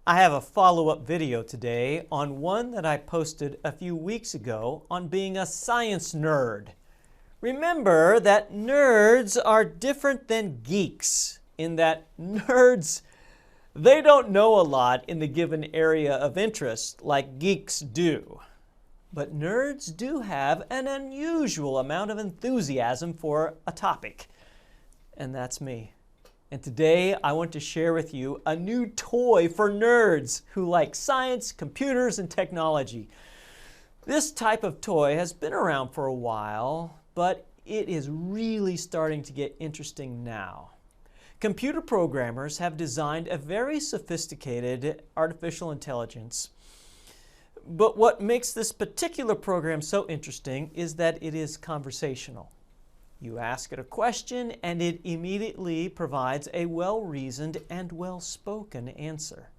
I have a follow-up video today on one that I posted a few weeks ago on being a science nerd. Remember that nerds are different than geeks in that nerds, they don't know a lot in the given area of interest like geeks do. But nerds do have an unusual amount of enthusiasm for a topic, and that's me. And today I want to share with you a new toy for nerds who like science, computers, and technology. This type of toy has been around for a while, but it is really starting to get interesting now. Computer programmers have designed a very sophisticated artificial intelligence. But what makes this particular program so interesting is that it is conversational. You ask it a question and it immediately provides a well-reasoned and well-spoken answer.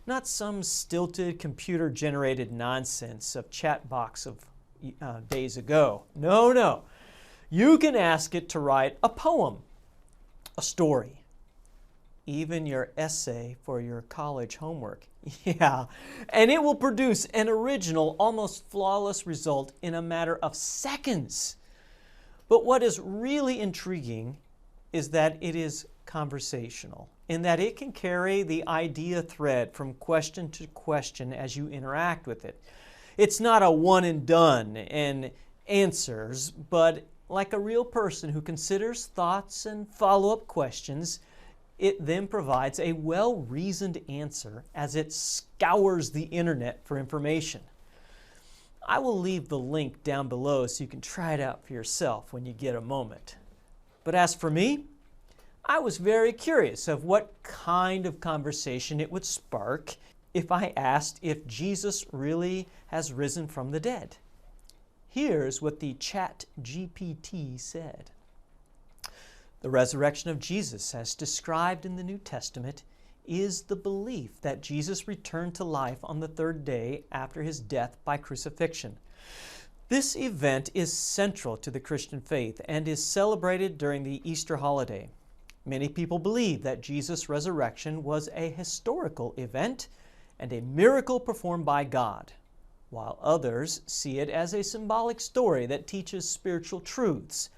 Not some stilted computer-generated nonsense of chatbots of days ago. No. You can ask it to write a poem, a story, even your essay for your college homework. Yeah, and it will produce an original, almost flawless result in a matter of seconds. But what is really intriguing is that it is conversational, in that it can carry the idea thread from question to question as you interact with it. It's not a one and done and answers, but like a real person who considers thoughts and follow-up questions, it then provides a well-reasoned answer as it scours the internet for information. I will leave the link down below so you can try it out for yourself when you get a moment. But as for me, I was very curious of what kind of conversation it would spark if I asked if Jesus really has risen from the dead. Here's what the ChatGPT said. The resurrection of Jesus, as described in the New Testament, is the belief that Jesus returned to life on the third day after his death by crucifixion. This event is central to the Christian faith and is celebrated during the Easter holiday. Many people believe that Jesus' resurrection was a historical event and a miracle performed by God, while others see it as a symbolic story that teaches spiritual truths.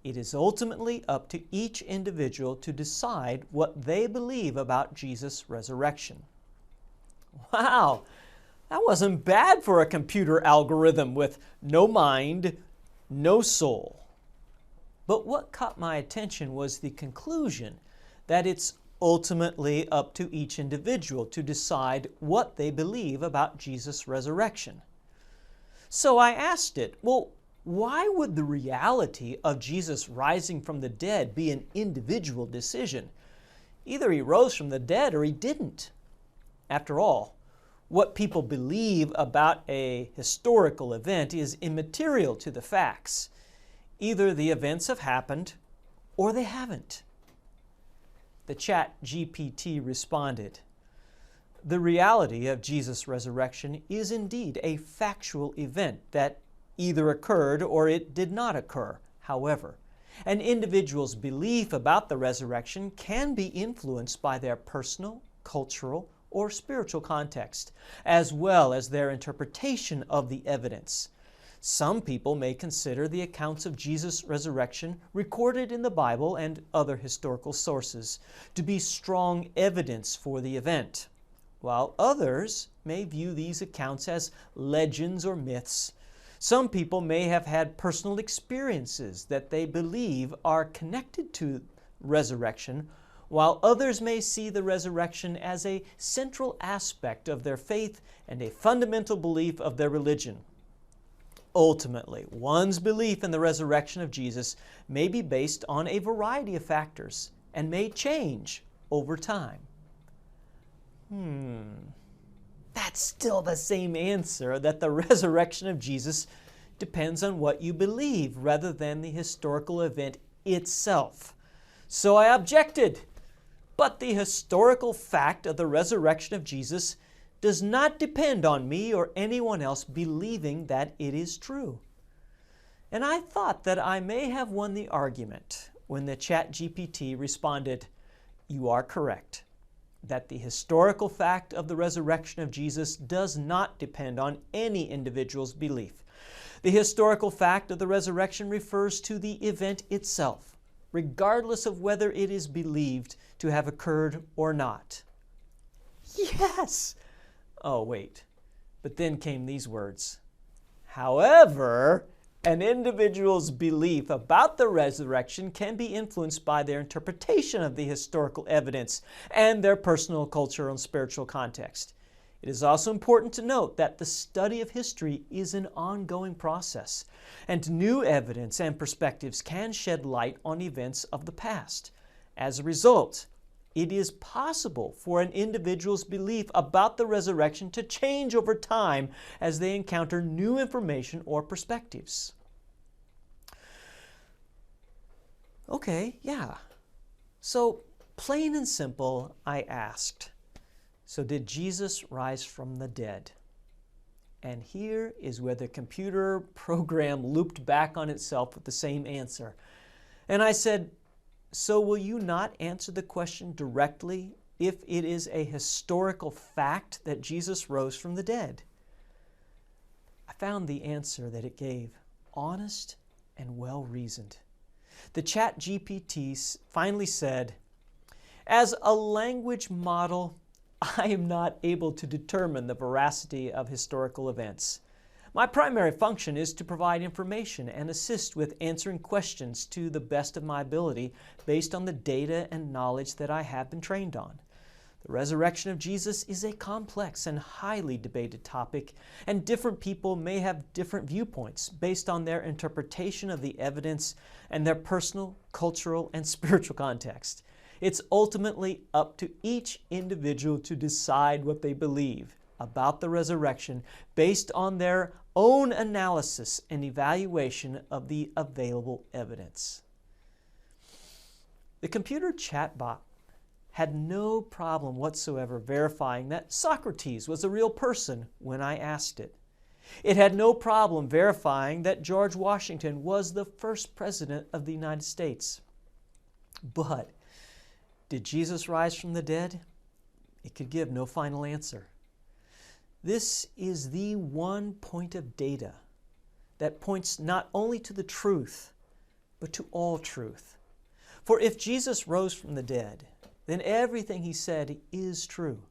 It is ultimately up to each individual to decide what they believe about Jesus' resurrection. Wow, that wasn't bad for a computer algorithm with no mind, no soul. But what caught my attention was the conclusion that it's ultimately up to each individual to decide what they believe about Jesus' resurrection. So I asked it, well, why would the reality of Jesus rising from the dead be an individual decision? Either he rose from the dead or he didn't. After all, what people believe about a historical event is immaterial to the facts. Either the events have happened or they haven't. The ChatGPT responded, "The reality of Jesus' resurrection is indeed a factual event that either occurred or it did not occur. However, an individual's belief about the resurrection can be influenced by their personal, cultural, or spiritual context, as well as their interpretation of the evidence. Some people may consider the accounts of Jesus' resurrection recorded in the Bible and other historical sources to be strong evidence for the event, while others may view these accounts as legends or myths. Some people may have had personal experiences that they believe are connected to resurrection, while others may see the resurrection as a central aspect of their faith and a fundamental belief of their religion. Ultimately, one's belief in the resurrection of Jesus may be based on a variety of factors and may change over time." That's still the same answer, that the resurrection of Jesus depends on what you believe rather than the historical event itself. So I objected. But the historical fact of the resurrection of Jesus does not depend on me or anyone else believing that it is true. And I thought that I may have won the argument when the ChatGPT responded, "You are correct. that the historical fact of the resurrection of Jesus does not depend on any individual's belief. The historical fact of the resurrection refers to the event itself, regardless of whether it is believed to have occurred or not. Yes! Oh, wait. But then came these words. However, an individual's belief about the resurrection can be influenced by their interpretation of the historical evidence and their personal, cultural, and spiritual context. It is also important to note that the study of history is an ongoing process, and new evidence and perspectives can shed light on events of the past. As a result, it is possible for an individual's belief about the resurrection to change over time as they encounter new information or perspectives. Okay, yeah. So, plain and simple, I asked, so did Jesus rise from the dead? And here is where the computer program looped back on itself with the same answer. And I said, so will you not answer the question directly if it is a historical fact that Jesus rose from the dead? I found the answer that it gave honest and well-reasoned. The ChatGPT finally said, as a language model, I am not able to determine the veracity of historical events. My primary function is to provide information and assist with answering questions to the best of my ability based on the data and knowledge that I have been trained on. The resurrection of Jesus is a complex and highly debated topic, and different people may have different viewpoints based on their interpretation of the evidence and their personal, cultural, and spiritual context. It's ultimately up to each individual to decide what they believe about the resurrection based on their own analysis and evaluation of the available evidence. The computer chatbot had no problem whatsoever verifying that Socrates was a real person when I asked it. It had no problem verifying that George Washington was the first president of the United States. But did Jesus rise from the dead? It could give no final answer. This is the one point of data that points not only to the truth, but to all truth. For if Jesus rose from the dead, then everything he said is true.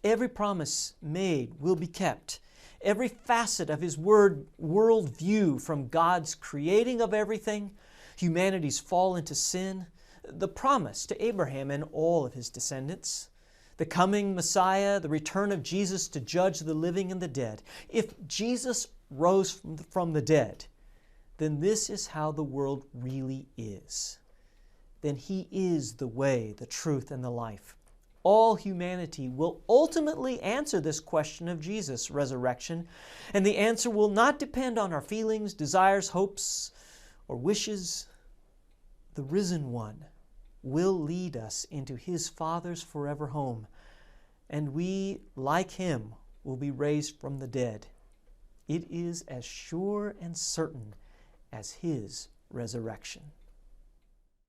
Every promise made will be kept. Every facet of his worldview, from God's creating of everything, humanity's fall into sin, the promise to Abraham and all of his descendants, the coming Messiah, the return of Jesus to judge the living and the dead. If Jesus rose from the dead, then this is how the world really is. Then he is the way, the truth, and the life. All humanity will ultimately answer this question of Jesus' resurrection, and the answer will not depend on our feelings, desires, hopes, or wishes. The risen one will lead us into his Father's forever home, and we, like him, will be raised from the dead. It is as sure and certain as his resurrection.